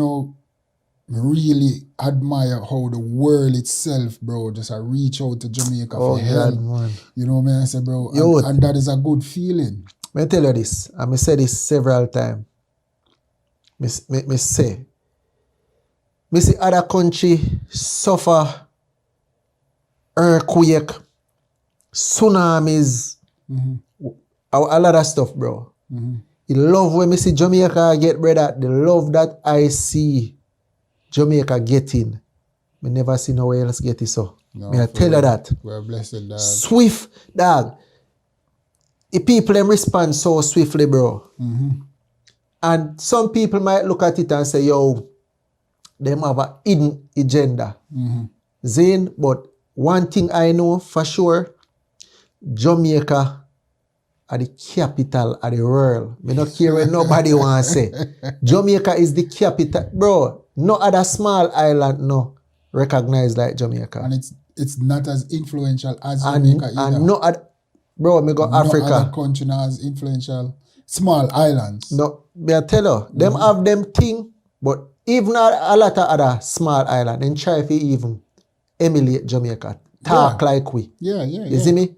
know, really admire how the world itself, bro, just reach out to Jamaica for help. Man. You know what I say, bro? And that is a good feeling. Me tell you this, and me say this several times. Me see other country suffer earthquake, tsunamis, a lot of stuff, bro. The love when me see Jamaica get, brother, the love that I see Jamaica getting, me never see nowhere else get it so. No, Me I tell you that. We're blessed, dog. Swift, dog. The people them respond so swiftly, bro. And some people might look at it and say, yo, them have a hidden agenda. Zane, but one thing I know for sure, Jamaica are the capital of the world. Me not care what nobody want to say. Jamaica is the capital. Bro, no other small island no recognized like Jamaica. And it's not as influential as Jamaica either. And no other, bro, me go Africa. No other country not as influential. Small islands. No, me I tell you, them have them thing, but even a lot of other small islands, and try to even emulate Jamaica. Talk like we. Yeah. You see me?